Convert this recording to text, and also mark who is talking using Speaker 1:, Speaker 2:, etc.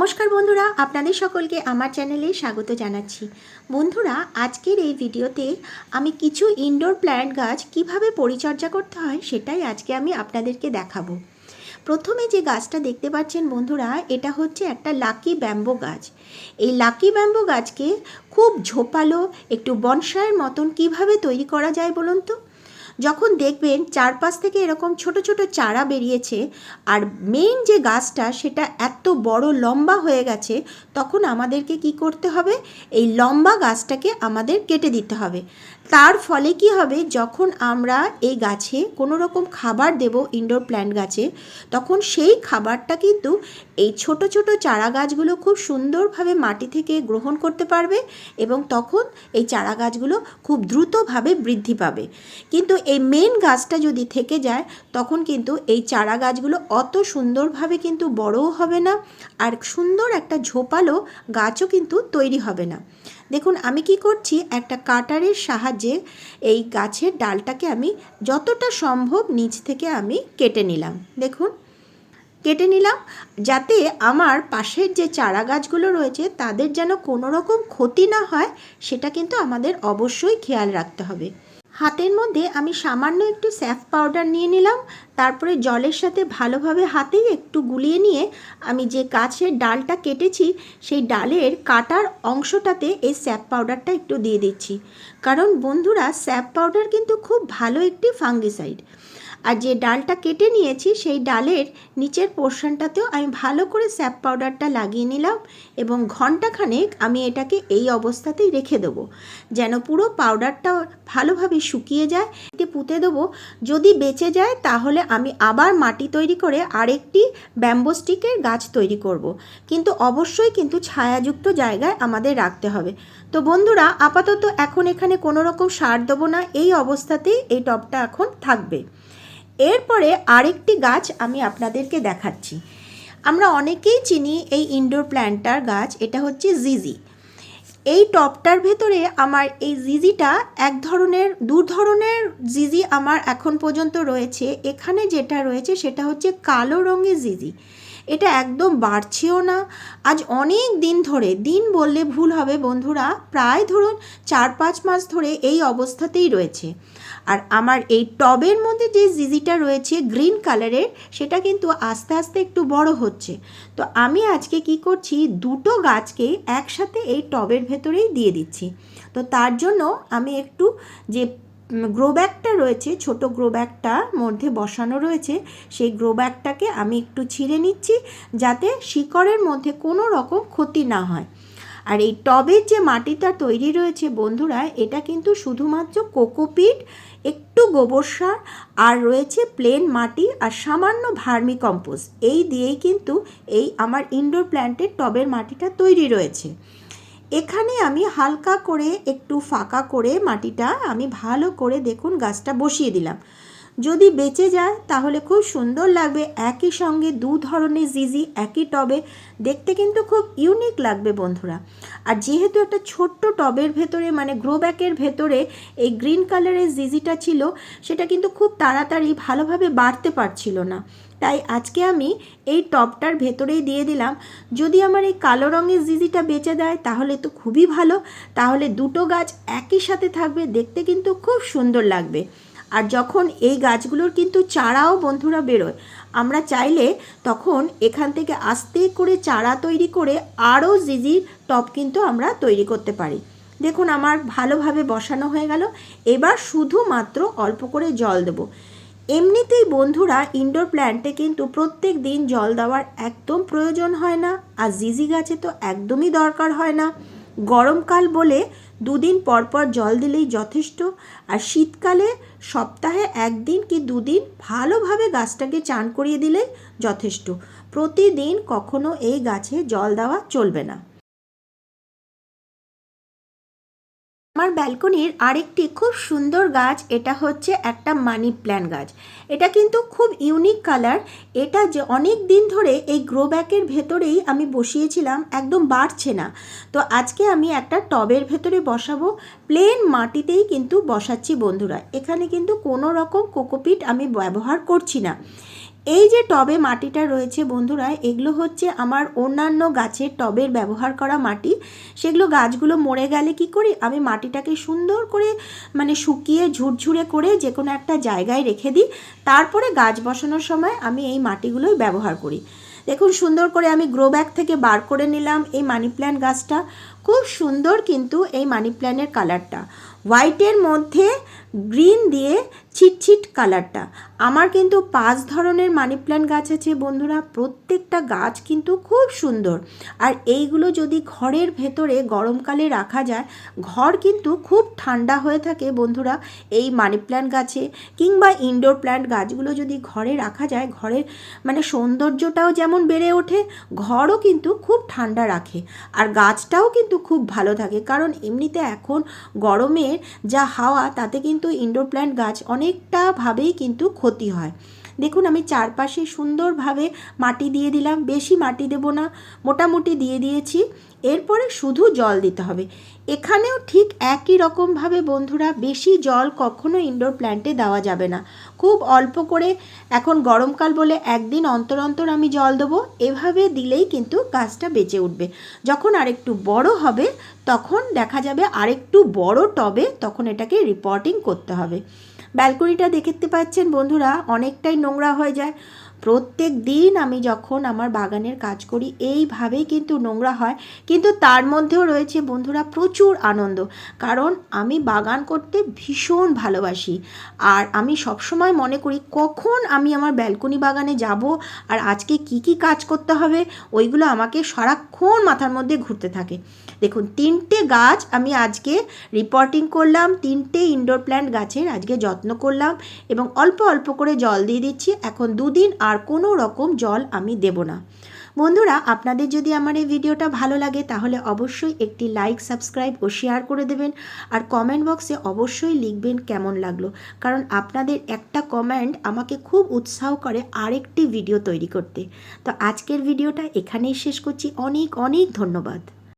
Speaker 1: নমস্কার বন্ধুরা, আপনাদের সকলকে আমার চ্যানেলে স্বাগত জানাচ্ছি। বন্ধুরা, আজকের এই ভিডিওতে আমি কিছু ইনডোর প্ল্যান্ট গাছ কিভাবে পরিচর্যা করতে হয় সেটাই আজকে আমি আপনাদেরকে দেখাবো। প্রথমে যে গাছটা দেখতে পাচ্ছেন বন্ধুরা, এটা হচ্ছে একটা লাকি ব্যাম্বো গাছ। এই লাকি ব্যাম্বো গাছকে খুব ঝোপালো একটু বনসাইয়ের মতন কিভাবে তৈরি করা যায় বলুন তো। যখন দেখবেন চারপাশ থেকে এরকম ছোট ছোট চারা বেরিয়েছে আর মেইন যে গাছটা সেটা এত বড় লম্বা হয়ে গেছে, তখন আমাদেরকে কি করতে হবে, এই লম্বা গাছটাকে আমাদের কেটে দিতে হবে। তার ফলে কি হবে, যখন আমরা এই গাছে কোনো রকম খাবার দেব ইনডোর প্ল্যান্ট গাছে, তখন সেই খাবারটা কিন্তু এই ছোট ছোট চারা গাছগুলো খুব সুন্দরভাবে মাটি থেকে গ্রহণ করতে পারবে এবং তখন এই চারা গাছগুলো খুব দ্রুতভাবে বৃদ্ধি পাবে। কিন্তু এই মেন গাছটা যদি থেকে যায়, তখন কিন্তু এই চারা গাছগুলো অত সুন্দরভাবে কিন্তু বড়ও হবে না, আর সুন্দর একটা ঝোপালো গাছও কিন্তু তৈরি হবে না। দেখুন আমি কি করছি, একটা কাটারের সাহায্যে এই গাছের ডালটাকে আমি যতটা সম্ভব নিচ থেকে আমি কেটে নিলাম। দেখুন কেটে নিলাম, যাতে আমার পাশের যে চারা গাছগুলো রয়েছে তাদের যেন কোনো রকম ক্ষতি না হয়, সেটা কিন্তু আমাদের অবশ্যই খেয়াল রাখতে হবে। হাতের মধ্যে আমি সামান্য একটু স্যাফ পাউডার নিয়ে নিলাম, তারপরে জলের সাথে ভালোভাবে হাতেই একটু গুলিয়ে নিয়ে আমি যে গাছের ডালটা কেটেছি সেই ডালের কাটার অংশটাতে এই স্যাফ পাউডারটা একটু দিয়ে দিচ্ছি। কারণ বন্ধুরা, স্যাফ পাউডার কিন্তু খুব ভালো একটি ফাঙ্গিসাইড। আর যে ডালটা কেটে নিয়েছি সেই ডালের নিচের পোর্শনটাতেও আমি ভালো করে স্যাপ পাউডারটা লাগিয়ে নিলাম এবং ঘন্টাখানেক আমি এটাকে এই অবস্থাতেই রেখে দেবো, যেন পুরো পাউডারটা ভালোভাবে শুকিয়ে যায়। এতে পুঁতে দেবো, যদি বেঁচে যায় তাহলে আমি আবার মাটি তৈরি করে আরেকটি ব্যাম্বো স্টিকের গাছ তৈরি করব। কিন্তু অবশ্যই কিন্তু ছায়াযুক্ত জায়গায় আমাদের রাখতে হবে। তো বন্ধুরা, আপাতত এখন এখানে কোনো রকম সার দেবো না, এই অবস্থাতেই এই টবটা এখন থাকবে। এরপরে আরেকটি গাছ আমি আপনাদেরকে দেখাচ্ছি। আমরা অনেকেই চিনি এই ইনডোর প্ল্যান্টার গাছ, এটা হচ্ছে জিজি। এই টবটার ভেতরে আমার এই জিজিটা দু ধরনের জিজি আমার এখন পর্যন্ত রয়েছে। এখানে যেটা রয়েছে সেটা হচ্ছে কালো রঙের জিজি। এটা একদম বাড়ছেও না। আজ অনেক দিন ধরে, দিন বললে ভুল হবে বন্ধুরা, প্রায় ধরুন 4-5 মাস ধরে এই অবস্থাতেই রয়েছে। আর আমার এই টবের মধ্যে যে জিজিটা রয়েছে গ্রিন কালারের, সেটা কিন্তু আস্তে আস্তে একটু বড় হচ্ছে। তো আমি আজকে কি করছি, দুটো গাছকে একসাথে এই টবের ভেতরেই দিয়ে দিচ্ছি। তো তার জন্য আমি একটু যে গ্রো ব্যাগটা রয়েছে, ছোট গ্রো ব্যাগটার মধ্যে বসানো রয়েছে, সেই গ্রো ব্যাগটাকে আমি একটু ছিঁড়ে নিচ্ছি, যাতে শিকড়ের মধ্যে কোনো রকম ক্ষতি না হয়। আর এই টবের যে মাটিটা তৈরি রয়েছে বন্ধুরা, এটা কিন্তু শুধুমাত্র কোকোপিট, একটু গোবর সার আর রয়েছে প্লেন মাটি আর সামান্য ভার্মি কম্পোস্ট, এই দিয়েই কিন্তু এই আমার ইনডোর প্ল্যান্টের টবের মাটিটা তৈরি রয়েছে। এখানে আমি হালকা করে একটু ফাঁকা করে মাটিটা আমি ভালো করে দেখুন গাছটা বসিয়ে দিলাম। যদি বেঁচে যায় তাহলে খুব সুন্দর লাগবে, একই সঙ্গে দু ধরনের জিজি একই টবে, দেখতে কিন্তু খুব ইউনিক লাগবে বন্ধুরা। আর যেহেতু একটা ছোট্ট টবের ভেতরে মানে গ্রো ব্যাগের ভেতরে এই গ্রিন কালারের জিজিটা ছিল, সেটা কিন্তু খুব তাড়াতাড়ি ভালোভাবে বাড়তে পারছিল না, তাই আজকে আমি এই টবটার ভেতরেই দিয়ে দিলাম। যদি আমার এই কালো রঙের জিজিটা বেঁচে দেয় তাহলে তো খুবই ভালো, তাহলে দুটো গাছ একই সাথে থাকবে, দেখতে কিন্তু খুব সুন্দর লাগবে। আর যখন এই গাছগুলোর কিন্তু চারাও বন্ধুরা বেরোয়, আমরা চাইলে তখন এখান থেকে আস্তে করে চারা তৈরি করে আরও জিজির টব কিন্তু আমরা তৈরি করতে পারি। দেখুন আমার ভালোভাবে বসানো হয়ে গেল, এবার শুধুমাত্র অল্প করে জল দেবো। এমনিতেই বন্ধুরা ইনডোর প্ল্যান্টে কিন্তু প্রত্যেক দিন জল দেওয়ার একদম প্রয়োজন হয় না, আর জিজি গাছে তো একদমই দরকার হয় না। গরমকাল বলে 2 দিন পর পর জল দিলেই যথেষ্ট, আর শীতকালে সপ্তাহে 1 দিন কি 2 দিন ভালোভাবে গাছটাকে চান করিয়ে দিলেই যথেষ্ট। প্রতিদিন কখনো এই গাছে জল দেওয়া চলবে না। আমার ব্যালকনির আরেকটি খুব সুন্দর গাছ, এটা হচ্ছে একটা মানি প্ল্যান্ট গাছ। এটা কিন্তু খুব ইউনিক কালার। এটা যে অনেক দিন ধরে এই গ্রো ব্যাগের ভেতরেই আমি বসিয়েছিলাম, একদম বাড়ছে না। তো আজকে আমি একটা টবের ভেতরে বসাবো, প্লেন মাটিতেই কিন্তু বসাচ্ছি বন্ধুরা। এখানে কিন্তু কোনো রকম কোকোপিট আমি ব্যবহার করছি না। এই যে টবে মাটিটা রয়েছে বন্ধুরা, এগুলো হচ্ছে আমার অন্যান্য গাছের টবের ব্যবহার করা মাটি। সেগুলো গাছগুলো মরে গেলে কি করি, আমি মাটিটাকে সুন্দর করে মানে শুকিয়ে ঝুরঝুরে করে যে কোনো একটা জায়গায় রেখে দিই। তারপরে গাছ বসানোর সময় আমি এই মাটিগুলোই ব্যবহার করি। দেখুন সুন্দর করে আমি গ্রো ব্যাগ থেকে বার করে নিলাম এই মানি প্ল্যান্ট গাছটা। খুব সুন্দর কিন্তু এই মানি প্ল্যান্টের কালারটা, হোয়াইটের মধ্যে গ্রিন দিয়ে ছিটছিট কালারটা। আমার কিন্তু 5 ধরনের মানি প্ল্যান্ট গাছ আছে বন্ধুরা, প্রত্যেকটা গাছ কিন্তু খুব সুন্দর। আর এইগুলো যদি ঘরের ভেতরে গরমকালে রাখা যায়, ঘর কিন্তু খুব ঠান্ডা হয়ে থাকে বন্ধুরা। এই মানি প্ল্যান্ট গাছে কিংবা ইনডোর প্ল্যান্ট গাছগুলো যদি ঘরে রাখা যায়, ঘরের মানে সৌন্দর্যটাও যেমন বেড়ে ওঠে, ঘরও কিন্তু খুব ঠান্ডা রাখে। আর গাছটাও কিন্তু খুব ভালো থাকে, কারণ এমনিতে এখন গরমের যা হাওয়া তাতে কিন্তু ইনডোর প্ল্যান্ট গাছ অনেকটাভাবেই কিন্তু ক্ষতি হয়। দেখুন আমি চারপাশে সুন্দরভাবে মাটি দিয়ে দিলাম, বেশি মাটি দেব না, মোটামুটি দিয়ে দিয়েছি। এরপরে শুধু জল দিতে হবে। এখানেও ঠিক একই রকমভাবে বন্ধুরা, বেশি জল কখনো ইনডোর প্ল্যান্টে দেওয়া যাবে না, খুব অল্প করে। এখন গরমকাল বলে একদিন অন্তর অন্তর আমি জল দেবো, এভাবে দিলেই কিন্তু গাছটা বেঁচে উঠবে। যখন আরেকটু বড় হবে তখন দেখা যাবে আরেকটু বড় টবে, তখন এটাকে রিপোর্টিং করতে হবে। ব্যালকনিটা দেখতে পাচ্ছেন বন্ধুরা, অনেকটাই নোংরা হয়ে যায়। প্রত্যেক দিন আমি যখন আমার বাগানের কাজ করি এইভাবেই কিন্তু নোংরা হয়, কিন্তু তার মধ্যেও রয়েছে বন্ধুরা প্রচুর আনন্দ, কারণ আমি বাগান করতে ভীষণ ভালোবাসি। আর আমি সবসময় মনে করি কখন আমি আমার ব্যালকনি বাগানে যাব আর আজকে কি কি কাজ করতে হবে, ওইগুলো আমাকে সারাক্ষণ মাথার মধ্যে ঘুরতে থাকে। দেখুন 3টে গাছ আমি আজকে রিপোর্টিং করলাম, 3টে ইনডোর প্ল্যান্ট গাছের আজকে যত্ন করলাম এবং অল্প অল্প করে জল দিয়ে দিচ্ছি। এখন 2 দিন আর কোনো রকম জল আমি দেব না। বন্ধুরা আপনাদের যদি আমার এই ভিডিওটা ভালো লাগে তাহলে অবশ্যই একটি লাইক, সাবস্ক্রাইব ও শেয়ার করে দেবেন। আর কমেন্ট বক্সে অবশ্যই লিখবেন কেমন লাগলো, কারণ আপনাদের একটা কমেন্ট আমাকে খুব উৎসাহ করে আরেকটি ভিডিও তৈরি করতে। তো আজকের ভিডিওটা এখানেই শেষ করছি। অনেক অনেক ধন্যবাদ।